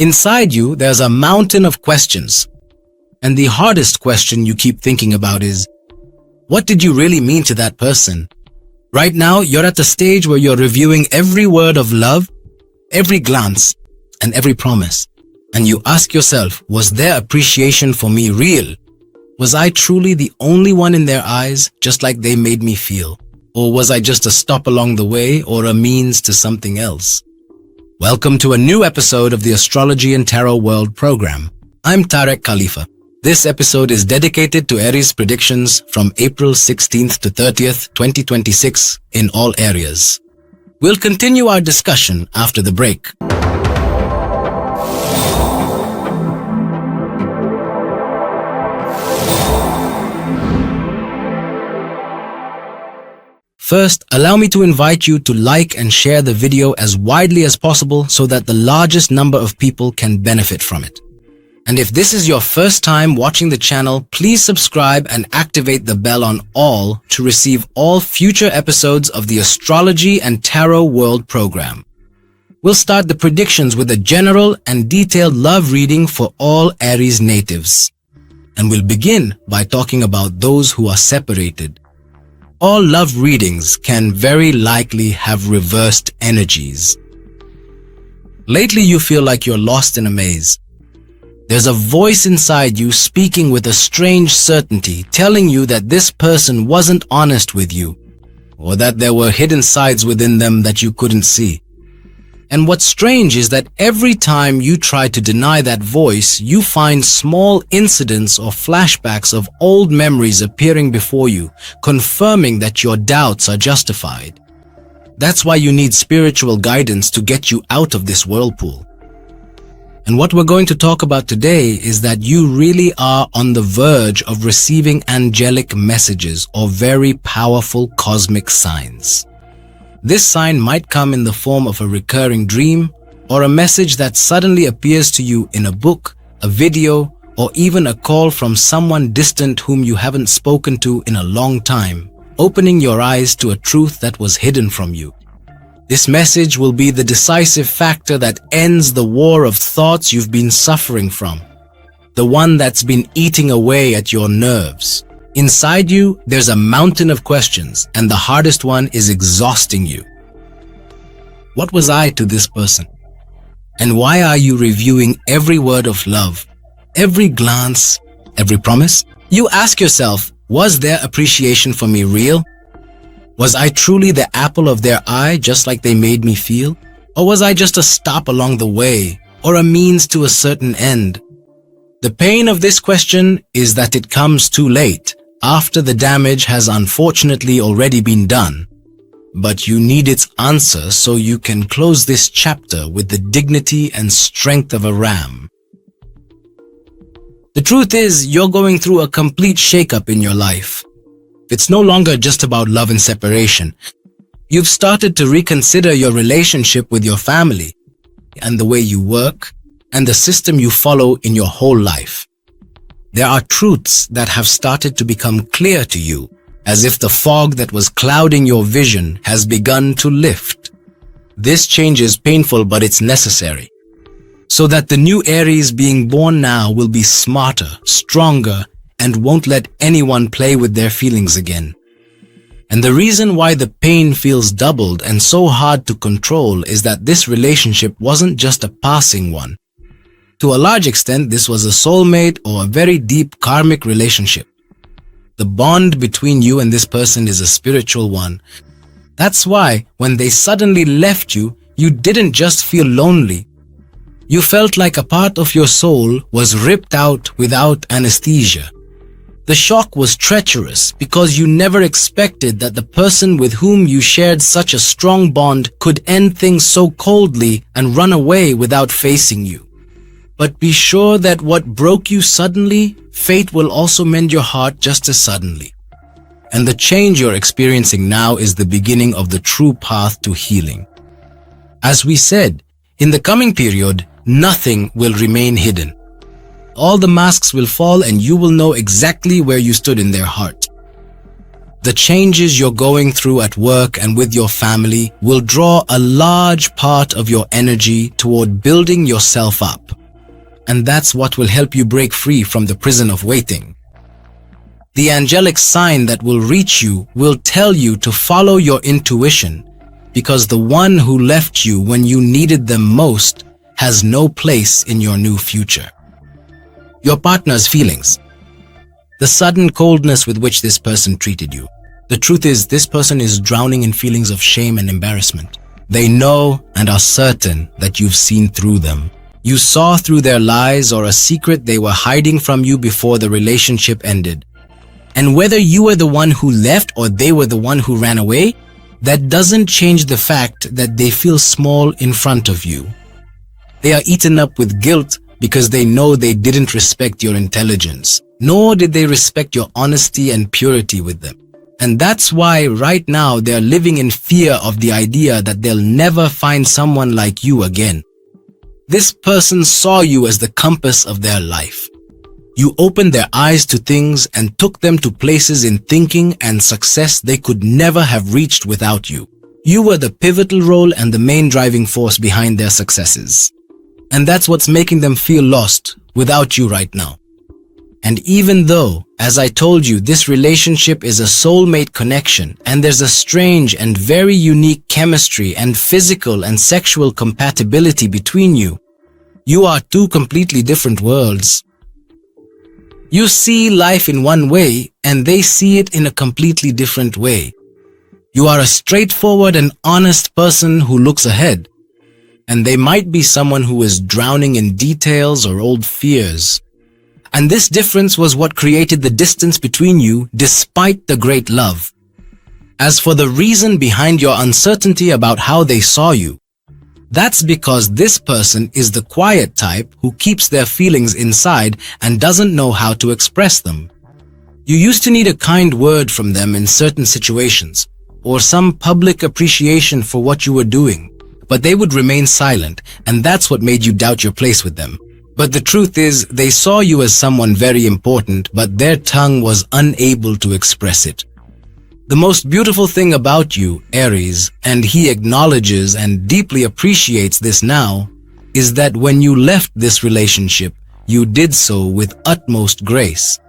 Inside you, there's a mountain of questions. And the hardest question you keep thinking about is, what did you really mean to that person? Right now, you're at the stage where you're reviewing every word of love, every glance, and every promise. And you ask yourself, was their appreciation for me real? Was I truly the only one in their eyes, just like they made me feel? Or was I just a stop along the way or a means to something else? Welcome to a new episode of the Astrology and Tarot World program. I'm Tariq Khalifa. This episode is dedicated to Aries predictions from April 16th to 30th, 2026 in all areas. We'll continue our discussion after the break. First, allow me to invite you to like and share the video as widely as possible so that the largest number of people can benefit from it. And if this is your first time watching the channel, please subscribe and activate the bell on all to receive all future episodes of the Astrology and Tarot World program. We'll start the predictions with a general and detailed love reading for all Aries natives. And we'll begin by talking about those who are separated. All love readings can very likely have reversed energies. Lately, you feel like you're lost in a maze. There's a voice inside you speaking with a strange certainty, telling you that this person wasn't honest with you, or that there were hidden sides within them that you couldn't see. And what's strange is that every time you try to deny that voice, you find small incidents or flashbacks of old memories appearing before you, confirming that your doubts are justified. That's why you need spiritual guidance to get you out of this whirlpool. And what we're going to talk about today is that you really are on the verge of receiving angelic messages or very powerful cosmic signs. This sign might come in the form of a recurring dream or a message that suddenly appears to you in a book, a video, or even a call from someone distant whom you haven't spoken to in a long time, opening your eyes to a truth that was hidden from you. This message will be the decisive factor that ends the war of thoughts you've been suffering from, the one that's been eating away at your nerves. Inside you, there's a mountain of questions, and the hardest one is exhausting you. What was I to this person? And why are you reviewing every word of love, every glance, every promise? You ask yourself, was their appreciation for me real? Was I truly the apple of their eye, just like they made me feel? Or was I just a stop along the way, or a means to a certain end? The pain of this question is that it comes too late, after the damage has unfortunately already been done. But you need its answer so you can close this chapter with the dignity and strength of a ram. The truth is, you're going through a complete shakeup in your life. It's no longer just about love and separation. You've started to reconsider your relationship with your family and the way you work and the system you follow in your whole life. There are truths that have started to become clear to you, as if the fog that was clouding your vision has begun to lift. This change is painful, but it's necessary, so that the new Aries being born now will be smarter, stronger, and won't let anyone play with their feelings again. And the reason why the pain feels doubled and so hard to control is that this relationship wasn't just a passing one. To a large extent, this was a soulmate or a very deep karmic relationship. The bond between you and this person is a spiritual one. That's why when they suddenly left you, you didn't just feel lonely. You felt like a part of your soul was ripped out without anesthesia. The shock was treacherous because you never expected that the person with whom you shared such a strong bond could end things so coldly and run away without facing you. But be sure that what broke you suddenly, fate will also mend your heart just as suddenly. And the change you're experiencing now is the beginning of the true path to healing. As we said, in the coming period, nothing will remain hidden. All the masks will fall and you will know exactly where you stood in their heart. The changes you're going through at work and with your family will draw a large part of your energy toward building yourself up. And that's what will help you break free from the prison of waiting. The angelic sign that will reach you will tell you to follow your intuition, because the one who left you when you needed them most has no place in your new future. Your partner's feelings. The sudden coldness with which this person treated you. The truth is, this person is drowning in feelings of shame and embarrassment. They know and are certain that you've seen through them. You saw through their lies or a secret they were hiding from you before the relationship ended. And whether you were the one who left or they were the one who ran away, that doesn't change the fact that they feel small in front of you. They are eaten up with guilt because they know they didn't respect your intelligence, nor did they respect your honesty and purity with them. And that's why right now they're living in fear of the idea that they'll never find someone like you again. This person saw you as the compass of their life. You opened their eyes to things and took them to places in thinking and success they could never have reached without you. You were the pivotal role and the main driving force behind their successes. And that's what's making them feel lost without you right now. And even though, as I told you, this relationship is a soulmate connection and there's a strange and very unique chemistry and physical and sexual compatibility between you, you are two completely different worlds. You see life in one way and they see it in a completely different way. You are a straightforward and honest person who looks ahead, and they might be someone who is drowning in details or old fears. And this difference was what created the distance between you despite the great love. As for the reason behind your uncertainty about how they saw you, that's because this person is the quiet type who keeps their feelings inside and doesn't know how to express them. You used to need a kind word from them in certain situations, or some public appreciation for what you were doing, but they would remain silent, and that's what made you doubt your place with them. But the truth is, they saw you as someone very important, but their tongue was unable to express it. The most beautiful thing about you, Aries, and he acknowledges and deeply appreciates this now, is that when you left this relationship, you did so with utmost grace.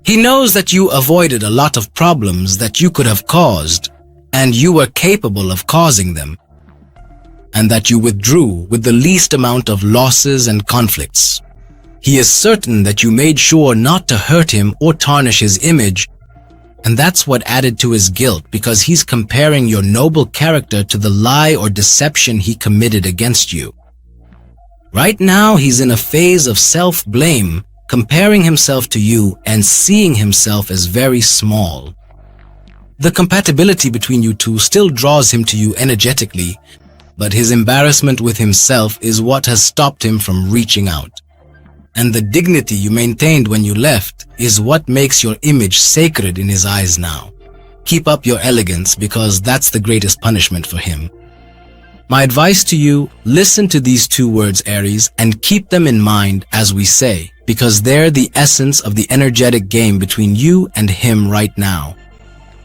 He knows that you avoided a lot of problems that you could have caused, and you were capable of causing them, and that you withdrew with the least amount of losses and conflicts. He is certain that you made sure not to hurt him or tarnish his image, and that's what added to his guilt, because he's comparing your noble character to the lie or deception he committed against you. Right now, he's in a phase of self-blame, comparing himself to you and seeing himself as very small. The compatibility between you two still draws him to you energetically, but his embarrassment with himself is what has stopped him from reaching out. And the dignity you maintained when you left is what makes your image sacred in his eyes now. Keep up your elegance, because that's the greatest punishment for him. My advice to you, listen to these two words, Aries, and keep them in mind as we say, because they're the essence of the energetic game between you and him right now.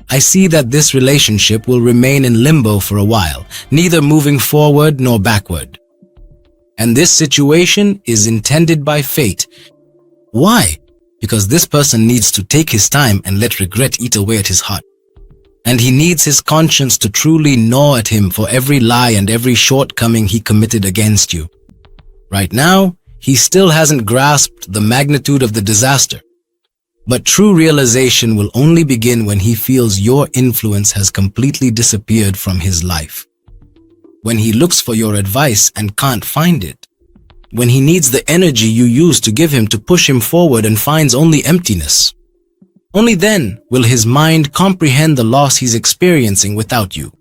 I see that this relationship will remain in limbo for a while, neither moving forward nor backward. And this situation is intended by fate. Why? Because this person needs to take his time and let regret eat away at his heart. And he needs his conscience to truly gnaw at him for every lie and every shortcoming he committed against you. Right now, he still hasn't grasped the magnitude of the disaster. But true realization will only begin when he feels your influence has completely disappeared from his life. When he looks for your advice and can't find it. When he needs the energy you use to give him to push him forward and finds only emptiness. Only then will his mind comprehend the loss he's experiencing without you.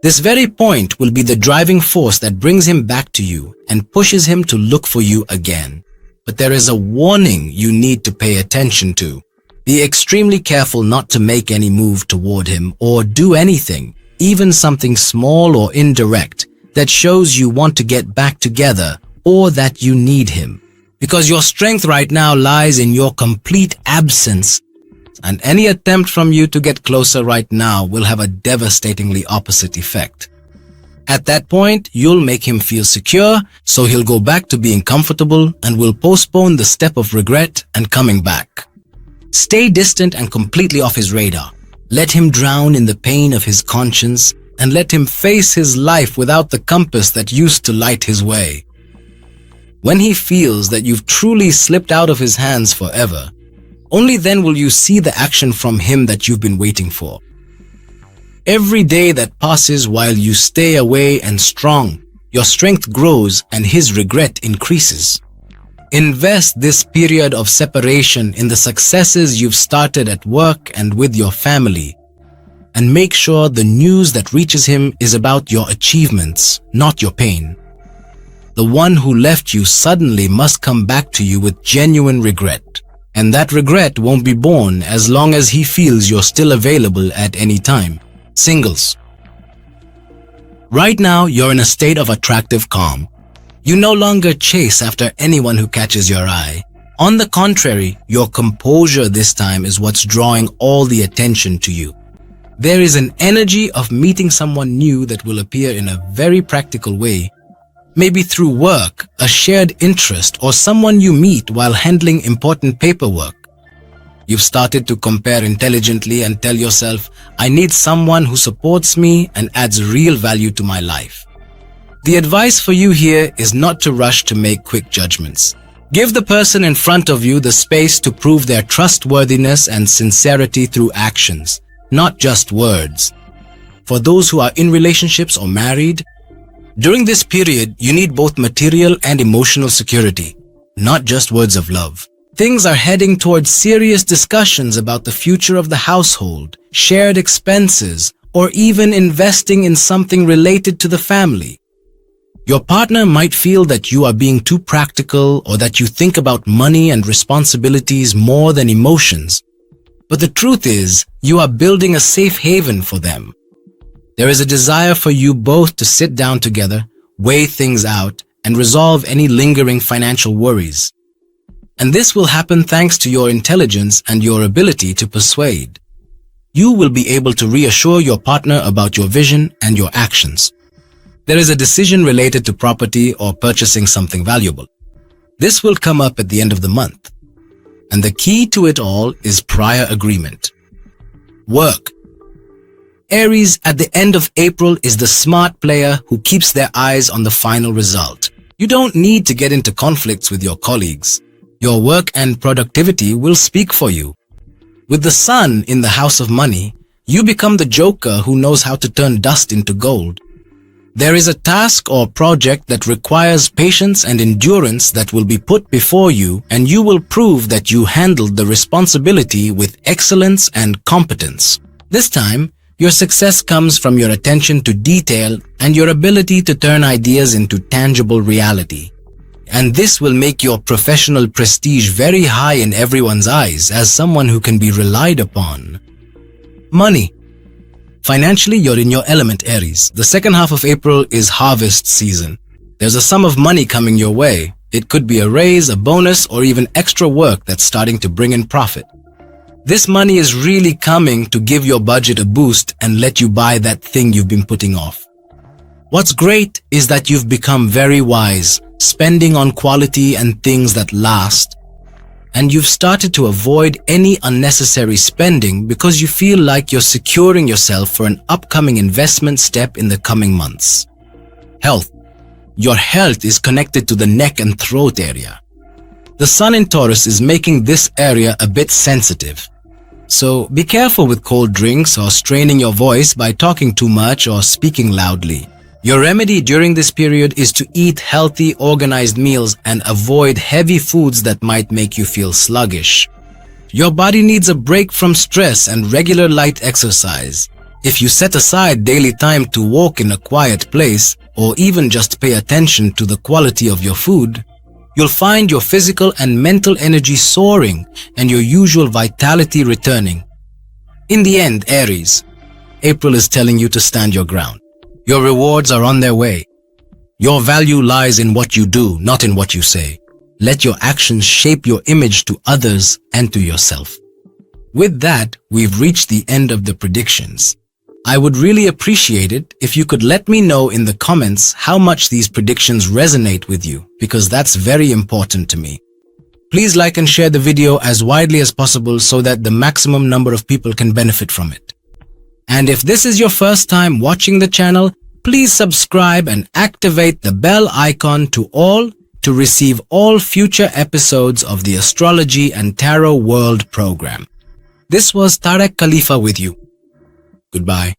This very point will be the driving force that brings him back to you and pushes him to look for you again. But there is a warning you need to pay attention to. Be extremely careful not to make any move toward him or do anything, even something small or indirect, that shows you want to get back together or that you need him. Because your strength right now lies in your complete absence, and any attempt from you to get closer right now will have a devastatingly opposite effect. At that point, you'll make him feel secure, so he'll go back to being comfortable and will postpone the step of regret and coming back. Stay distant and completely off his radar. Let him drown in the pain of his conscience and let him face his life without the compass that used to light his way. When he feels that you've truly slipped out of his hands forever, only then will you see the action from him that you've been waiting for. Every day that passes while you stay away and strong, your strength grows and his regret increases. Invest this period of separation in the successes you've started at work and with your family, and make sure the news that reaches him is about your achievements, not your pain. The one who left you suddenly must come back to you with genuine regret, and that regret won't be borne as long as he feels you're still available at any time. Singles. Right now, you're in a state of attractive calm. You no longer chase after anyone who catches your eye. On the contrary, your composure this time is what's drawing all the attention to you. There is an energy of meeting someone new that will appear in a very practical way, maybe through work, a shared interest, or someone you meet while handling important paperwork. You've started to compare intelligently and tell yourself, I need someone who supports me and adds real value to my life. The advice for you here is not to rush to make quick judgments. Give the person in front of you the space to prove their trustworthiness and sincerity through actions, not just words. For those who are in relationships or married, during this period, you need both material and emotional security, not just words of love. Things are heading towards serious discussions about the future of the household, shared expenses, or even investing in something related to the family. Your partner might feel that you are being too practical or that you think about money and responsibilities more than emotions. But the truth is, you are building a safe haven for them. There is a desire for you both to sit down together, weigh things out, and resolve any lingering financial worries. And this will happen thanks to your intelligence and your ability to persuade. You will be able to reassure your partner about your vision and your actions. There is a decision related to property or purchasing something valuable. This will come up at the end of the month. And the key to it all is prior agreement. Work. Aries at the end of April is the smart player who keeps their eyes on the final result. You don't need to get into conflicts with your colleagues. Your work and productivity will speak for you. With the sun in the house of money, you become the joker who knows how to turn dust into gold. There is a task or project that requires patience and endurance that will be put before you, and you will prove that you handled the responsibility with excellence and competence. This time, your success comes from your attention to detail and your ability to turn ideas into tangible reality. And this will make your professional prestige very high in everyone's eyes as someone who can be relied upon. Money. Financially, you're in your element, Aries. The second half of April is harvest season. There's a sum of money coming your way. It could be a raise, a bonus, or even extra work that's starting to bring in profit. This money is really coming to give your budget a boost and let you buy that thing you've been putting off. What's great is that you've become very wise, spending on quality and things that last, and you've started to avoid any unnecessary spending because you feel like you're securing yourself for an upcoming investment step in the coming months. Health. Your health is connected to the neck and throat area. The sun in Taurus is making this area a bit sensitive. So be careful with cold drinks or straining your voice by talking too much or speaking loudly. Your remedy during this period is to eat healthy, organized meals and avoid heavy foods that might make you feel sluggish. Your body needs a break from stress and regular light exercise. If you set aside daily time to walk in a quiet place or even just pay attention to the quality of your food, you'll find your physical and mental energy soaring and your usual vitality returning. In the end, Aries, April is telling you to stand your ground. Your rewards are on their way. Your value lies in what you do, not in what you say. Let your actions shape your image to others and to yourself. With that, we've reached the end of the predictions. I would really appreciate it if you could let me know in the comments how much these predictions resonate with you, because that's very important to me. Please like and share the video as widely as possible so that the maximum number of people can benefit from it. And if this is your first time watching the channel, please subscribe and activate the bell icon to receive all future episodes of the Astrology and Tarot World program. This was Tariq Khalifa with you. Goodbye.